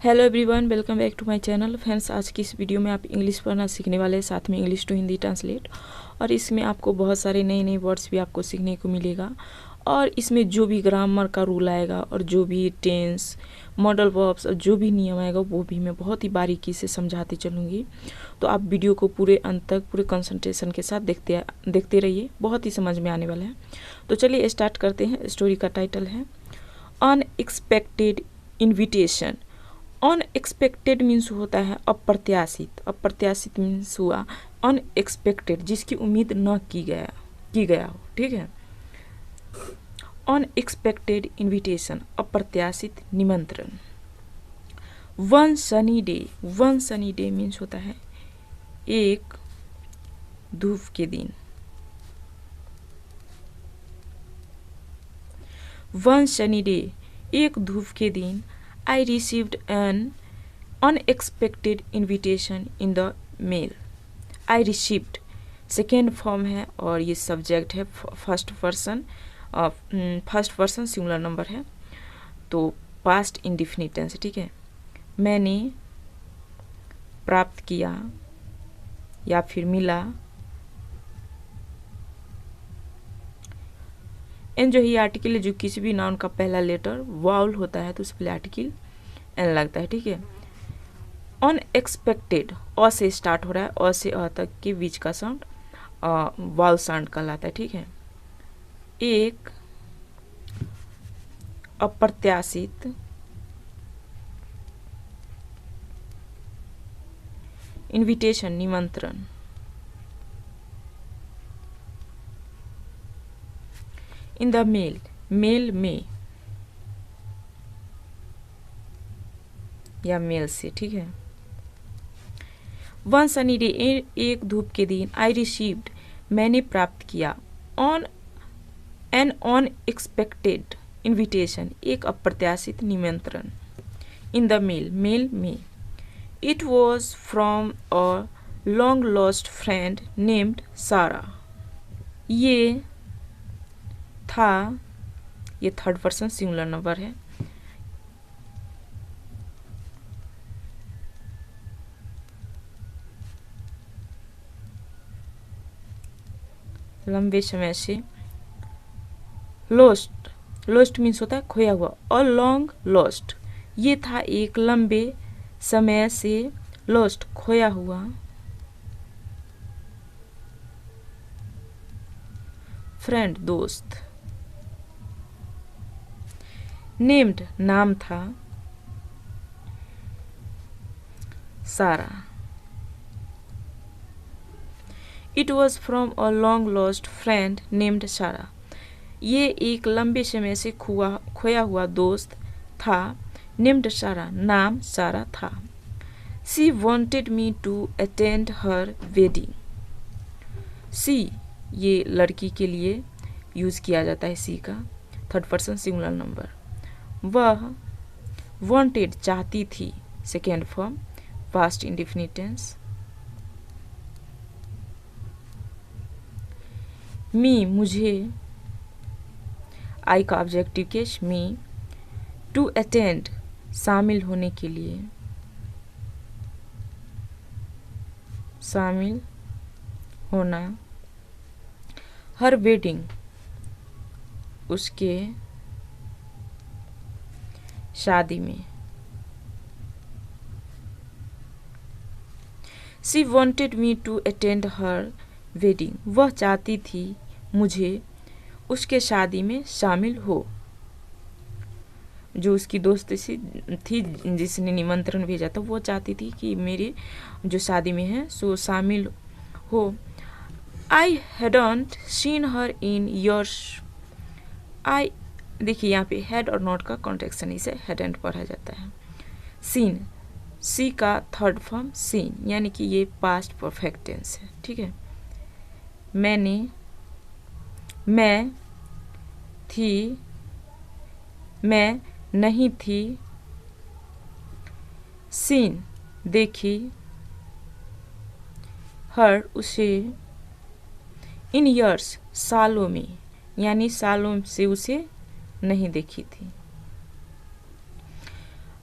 Hello everyone, welcome back to my channel. Friends, आज की इस वीडियो में आप इंग्लिश पढ़ना सीखने वाले हैं, साथ में इंग्लिश टू हिंदी ट्रांसलेट। और इसमें आपको बहुत सारे नए नए वर्ड्स भी आपको सीखने को मिलेगा। और इसमें जो भी ग्रामर का रूल आएगा और जो भी टेंस, मॉडल वर्ब्स और जो भी नियम आएगा वो भी मैं बहुत ही बारीकी से समझाती चलूँगी। तो आप वीडियो को पूरे अंत तक पूरे कंसंट्रेशन के साथ देखते रहिए, बहुत ही समझ में आने वाला है। तो चलिए स्टार्ट करते हैं। स्टोरी का टाइटल है अनएक्सपेक्टेड इन्विटेशन। अनएक्सपेक्टेड मीन्स होता है अप्रत्याशित। अप्रत्याशित मीन्स हुआ अनएक्सपेक्टेड, जिसकी उम्मीद न की गया हो। ठीक है, अनएक्सपेक्टेड इन्विटेशन, अप्रत्याशित निमंत्रण। वन सनी डे मीन्स होता है एक धूप के दिन। वन सनी डे, एक धूप के दिन। I received an unexpected invitation in the mail. I received second form है और ये सब्जेक्ट है फर्स्ट पर्सन सिंगुलर नंबर है, तो पास्ट इंडेफिनिट टेंस। ठीक है, मैंने प्राप्त किया या फिर मिला। एन जो ही आर्टिकल है, जो किसी भी नाउन का पहला लेटर वाउल होता है तो उससे पहले आर्टिकल एन लगता है। ठीक है, अनएक्सपेक्टेड अ से स्टार्ट हो रहा है, अ से अ तक के बीच का साउंड वाउल साउंड कहलाता है। ठीक है, एक अप्रत्याशित इन्विटेशन, निमंत्रण। इन द मेल, मेल में या मेल से। ठीक है, वन सनी डे, एक धूप के दिन। आई रिसीव्ड, मैंने प्राप्त किया। ऑन एन अनएक्सपेक्टेड इन्विटेशन, एक अप्रत्याशित निमंत्रण। इन द मेल, मेल में। It was from a long lost friend named सारा। ये था, ये थर्ड पर्सन सिंगुलर नंबर है। लंबे समय से, लोस्ट मीन्स होता है खोया हुआ। और लॉन्ग लॉस्ट, ये था एक लंबे समय से लॉस्ट खोया हुआ फ्रेंड, दोस्त। नेम्ड, नाम था। सारा। It was from a long lost friend named सारा, ये एक लंबे समय से खोया हुआ दोस्त था। नेम्ड सारा, नाम सारा था। She wanted me to attend her wedding. She, ये लड़की के लिए यूज किया जाता है सी का, थर्ड पर्सन सिंगुलर नंबर। वह वॉन्टेड, चाहती थी, second form past indefinite tense. Me, मुझे, आई का objective case me. To attend, शामिल होने के लिए, शामिल होना। हर वेडिंग, उसके शादी में। She wanted me to attend her wedding, वह चाहती थी मुझे उसके शादी में शामिल हो। जो उसकी दोस्त थी जिसने निमंत्रण भेजा था, वो चाहती थी कि मेरे जो शादी में है सो शामिल हो। I hadn't seen her in years. I, देखिए यहाँ पे हैड और नॉट का कॉन्ट्रेक्शन, इसे हैडंट पढ़ा जाता है। सीन, सी का थर्ड फॉर्म सीन, यानी कि ये पास्ट परफेक्ट टेंस है। ठीक है, मैं थी, मैं नहीं थी। सीन, देखी। हर, उसे। इन ईयर्स, सालों में, यानी सालों से उसे नहीं देखी थी।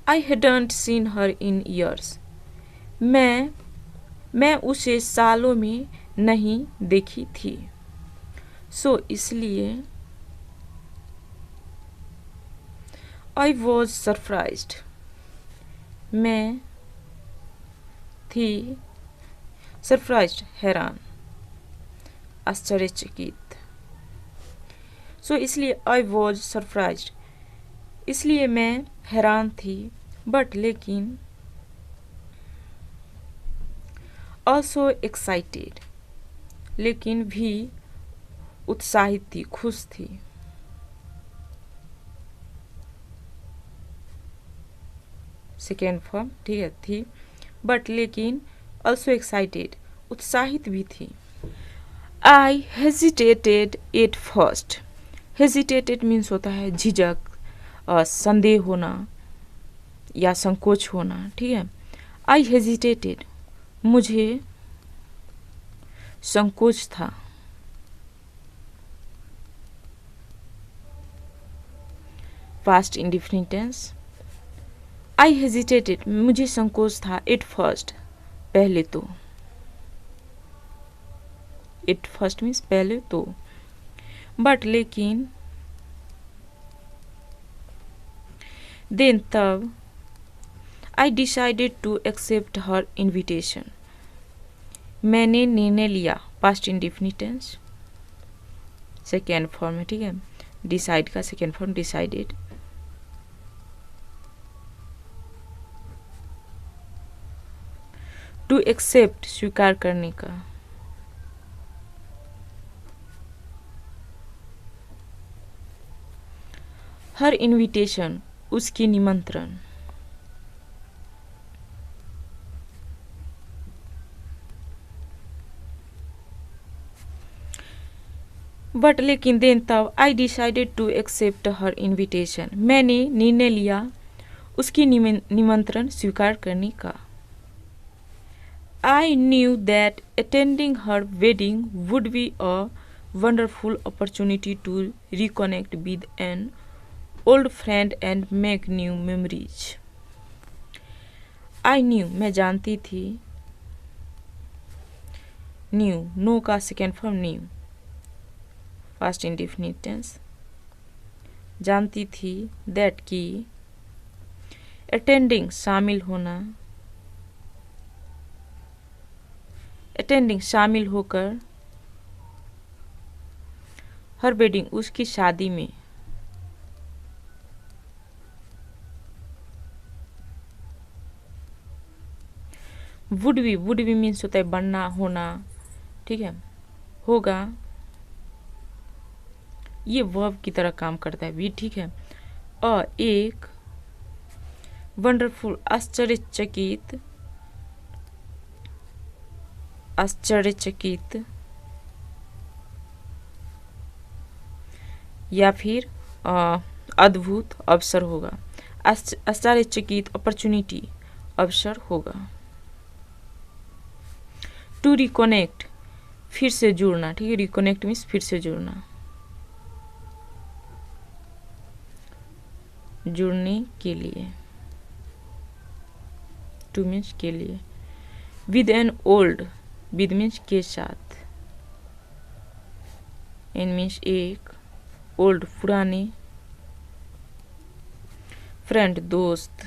I hadn't seen her in years. मैं उसे सालों में नहीं देखी थी. So इसलिए I was surprised. मैं थी surprised हैरान, आश्चर्यचकित. So इसलिए I was surprised, इसलिए मैं हैरान थी. But लेकिन also excited, लेकिन भी उत्साहित थी, खुश थी. सेकेंड फॉर्म, ठीक है, थी. बट लेकिन also excited, उत्साहित भी थी. I hesitated at first. Hesitated means होता है झिझक, संदेह होना या संकोच होना. ठीक है. I hesitated, मुझे संकोच था. Past indefinite tense. I hesitated, मुझे संकोच था. At first, पहले तो. At first मीन्स पहले तो. बट लेकिन, then तब, I decided to accept her invitation. मैंने निर्णय लिया. Past indefinite tense, second form है. ठीक है. डिसाइड का second form decided. To accept, स्वीकार करने का. हर इनविटेशन, उसकी निमंत्रण. बट लेकिन देन तब, I decided to accept her invitation. मैंने निर्णय लिया उसकी निमंत्रण स्वीकार करने का. I knew that attending her wedding would be a wonderful opportunity to reconnect with an old friend and make new memories. I knew, मैं जानती थी. Knew, know का second form knew, past indefinite tense. जानती थी. that की attending, शामिल होना. Attending, शामिल होकर. हर वेडिंग, उसकी शादी में. वुड बी मीन्स होता है बनना, होना. ठीक है. होगा, ये वर्ब की तरह काम करता है भी. ठीक है. एक वंडरफुल, आश्चर्यचकित या फिर अद्भुत अवसर होगा. आश्चर्यचकित अपॉर्चुनिटी, अवसर होगा. टू रिकनेक्ट, फिर से जुड़ना. ठीक है. रिकनेक्ट मीन्स फिर से जुड़ना, जुड़ने के लिए. टू मीन्स के लिए. With an old, with means के साथ. एन मीन्स एक, ओल्ड पुराने. फ्रेंड दोस्त.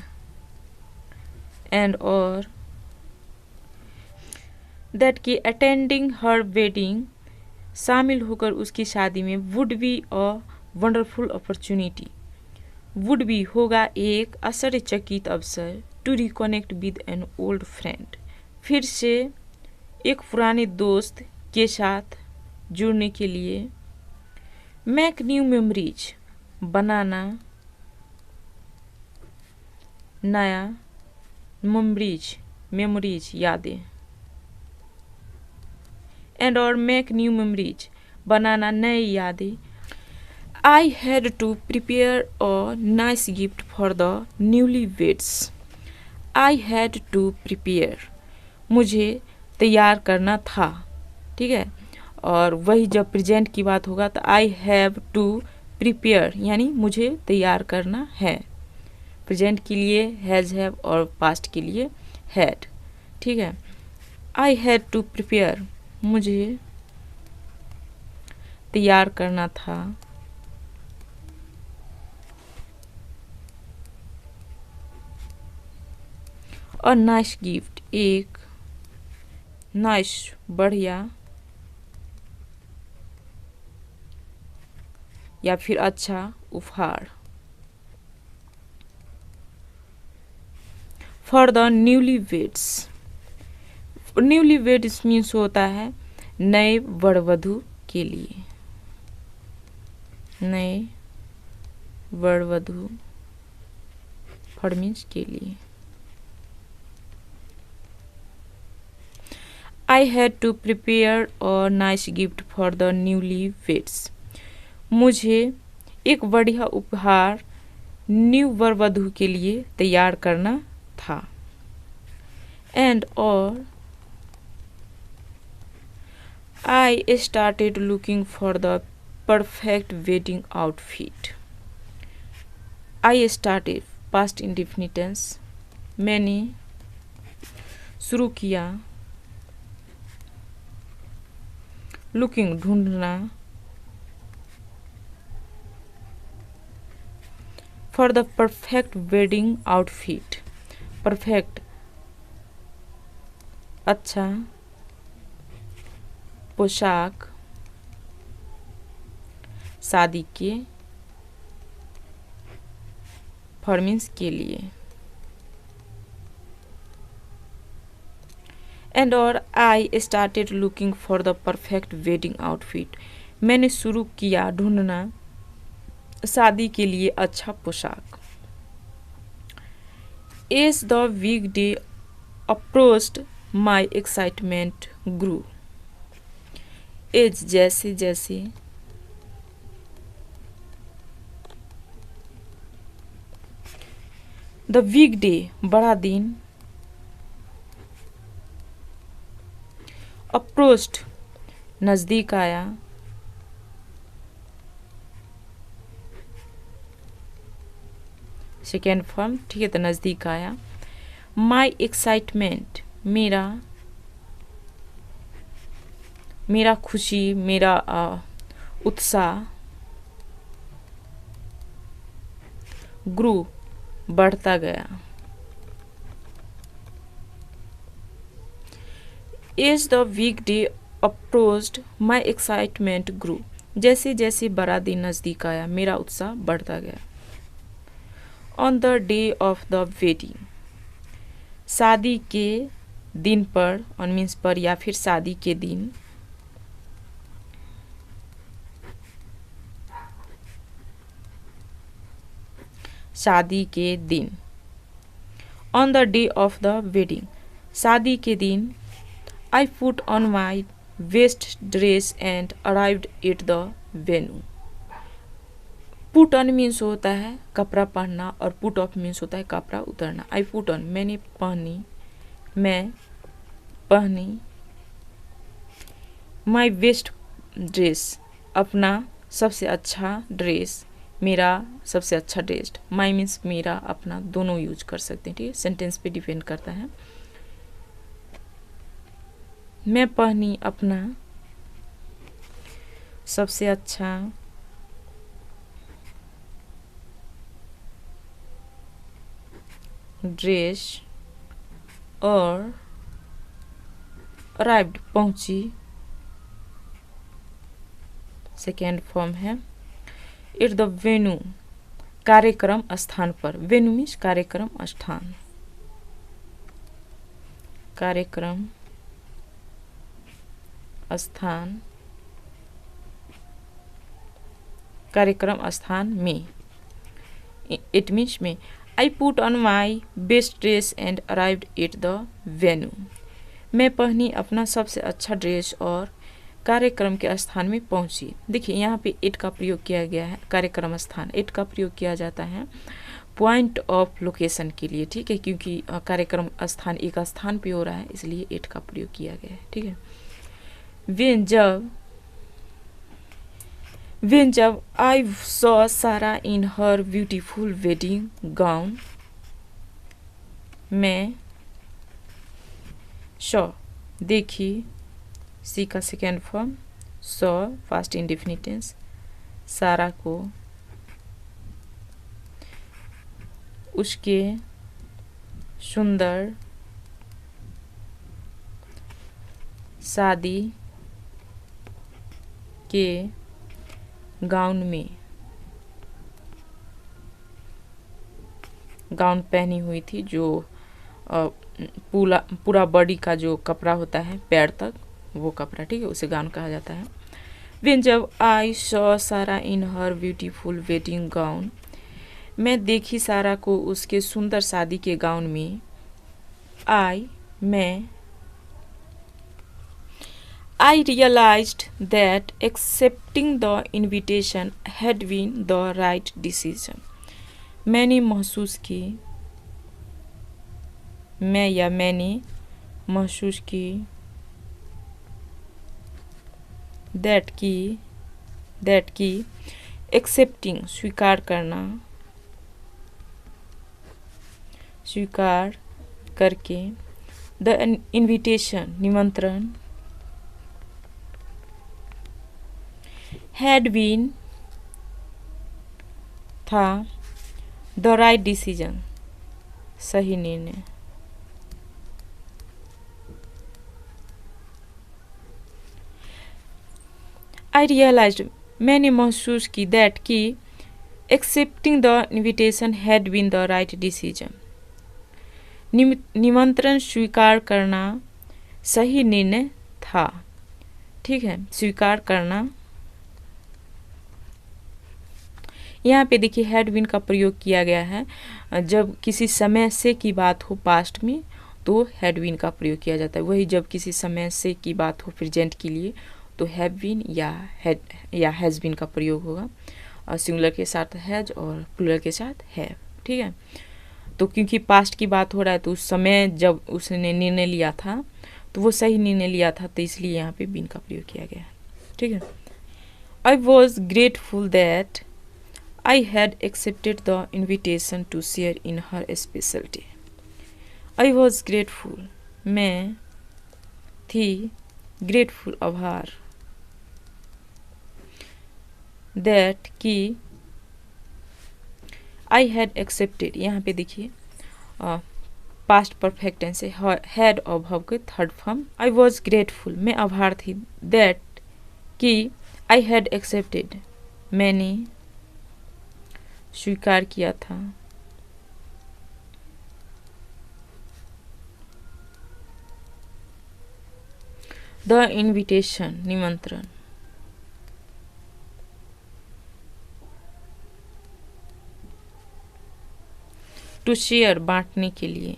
एंड और दैट की अटेंडिंग हर वेडिंग, शामिल होकर उसकी शादी में. Would be a wonderful opportunity, would be होगा एक आश्चर्यचकित अवसर. To reconnect with an old friend, फिर से एक पुराने दोस्त के साथ जुड़ने के लिए. मेक न्यू मेमोरीज, बनाना नया. मेमोरीज यादें. एंड और मेक न्यू मेमोरीज, बनाना नई यादें. I had to prepare a nice gift for the newly weds. I had to prepare, मुझे तैयार करना था. ठीक है. और वही जब प्रेजेंट की बात होगा तो आई हैव टू प्रिपेयर, यानी मुझे तैयार करना है. प्रेजेंट के लिए हैज़ हैव और पास्ट के लिए हैड। ठीक है, आई हैड टू प्रिपेयर, मुझे तैयार करना था। और नाइस गिफ्ट, एक नाइस बढ़िया या फिर अच्छा उपहार। For the newly weds, newly weds means होता है नए वर वधू के लिए, नए वर वधू, फॉर मीन्स के लिए। I had to prepare a nice gift for the newly weds, मुझे एक बढ़िया उपहार न्यू वर वधू के लिए तैयार करना था। एंड और I started looking for the perfect wedding outfit. I started past indefinite tense, मैंने शुरू किया, लुकिंग ढूंढना, for the perfect wedding outfit, perfect अच्छा पोशाक शादी के, फॉर मीन्स के लिए। एंड और I started looking for the perfect wedding outfit, मैंने शुरू किया ढूंढना शादी के लिए अच्छा पोशाक। As the week day approached my excitement grew, as जैसे जैसे, द वीक डे बड़ा दिन, अप्रोच्ड नजदीक आया, सेकेंड फॉर्म। ठीक है, तो नजदीक आया। माई एक्साइटमेंट मेरा खुशी, मेरा उत्साह, ग्रू बढ़ता गया। As the week day approached my excitement grew, जैसे जैसे बड़ा दिन नजदीक आया मेरा उत्साह बढ़ता गया। On the day of the wedding, शादी के दिन पर, ऑन मीन्स पर या फिर शादी के दिन। शादी के दिन, on the day of the wedding, शादी के दिन। I put on my best dress and arrived at the venue. Put on means होता है कपड़ा पहनना और पुट ऑफ मीन्स होता है कपड़ा उतरना। आई पुट ऑन मैंने पहनी, मैं पहनी, माई बेस्ट ड्रेस अपना सबसे अच्छा ड्रेस, मेरा सबसे अच्छा ड्रेस। माई मीन्स मेरा, अपना, दोनों यूज कर सकते हैं। ठीक है, सेंटेंस पे डिपेंड करता है। मैं पहनी अपना सबसे अच्छा ड्रेस और अराइव्ड पहुंची, सेकेंड फॉर्म है। एट द वेन्यू कार्यक्रम स्थान पर, वेन्यू मीन्स कार्यक्रम स्थान, कार्यक्रम स्थान, कार्यक्रम स्थान में, इट मीन्स में। I put on my best dress and arrived at the venue, मैं पहनी अपना सबसे अच्छा ड्रेस और कार्यक्रम के स्थान में पहुंची। देखिए यहाँ पे इट का प्रयोग किया गया है, कार्यक्रम स्थान। इट का प्रयोग किया जाता है पॉइंट ऑफ लोकेशन के लिए। ठीक है, क्योंकि कार्यक्रम स्थान एक स्थान पे हो रहा है, इसलिए इट का प्रयोग किया गया है। ठीक है, वेन जब, When जब I saw Sarah in her beautiful wedding gown, मैं saw देखी, सी का second form, saw first indefinite tense, Sara को उसके सुंदर शादी के गाउन में, गाउन पहनी हुई थी, जो पूरा बॉडी का जो कपड़ा होता है पैर तक, वो कपड़ा, ठीक है, उसे गाउन कहा जाता है। When जब I saw Sarah in her beautiful wedding gown, मैं देखी सारा को उसके सुंदर शादी के गाउन में, I realized that accepting the invitation had been the right decision. मैंने महसूस की that की accepting स्वीकार करके the invitation निमंत्रण had been था the right decision सही निर्णय। I realized मैंने महसूस की that कि accepting the invitation had been the right decision निमंत्रण स्वीकार करना सही निर्णय था, ठीक है, स्वीकार करना। यहाँ पे देखिए हैड बीन का प्रयोग किया गया है, जब किसी समय से की बात हो पास्ट में तो हैड बीन का प्रयोग किया जाता है, वही जब किसी समय से की बात हो प्रेजेंट के लिए तो हैव बीन या हैज़ बीन का प्रयोग होगा, और सिंगुलर के साथ हैज और प्लूरल के साथ हैव, ठीक है। तो क्योंकि पास्ट की बात हो रहा है तो उस समय जब उसने निर्णय लिया था तो वो सही निर्णय लिया था, तो इसलिए यहाँ पे बीन का प्रयोग किया गया है, ठीक है। I was grateful that I had accepted the invitation to share in her special day. I was grateful. मैं थी grateful आभार, that कि I had accepted, यहाँ पे देखिए पास्ट परफेक्ट टेंस है, had और verb के third form. I was grateful मैं आभार थी, that कि I had accepted मैंने स्वीकार किया था, द इनविटेशन निमंत्रण, टू शेयर बांटने के लिए,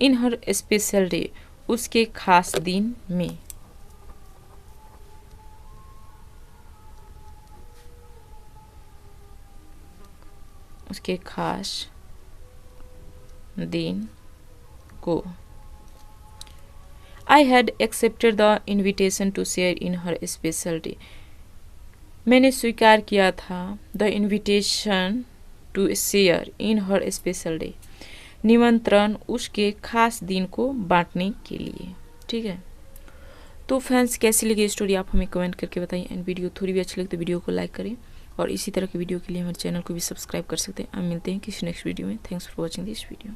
इन हर स्पेशल डे उसके खास दिन में, उसके खास दिन को। I had accepted the invitation to share in her special day. मैंने स्वीकार किया था the invitation to share in her special day निमंत्रण उसके खास दिन को बांटने के लिए, ठीक है। तो फ्रेंड्स कैसी लगी स्टोरी आप हमें कमेंट करके बताइए, एंड वीडियो थोड़ी भी अच्छी लगे तो वीडियो को लाइक करें, और इसी तरह की वीडियो के लिए हमारे चैनल को भी सब्सक्राइब कर सकते हैं। हम मिलते हैं किसी नेक्स्ट वीडियो में। Thanks for watching this video.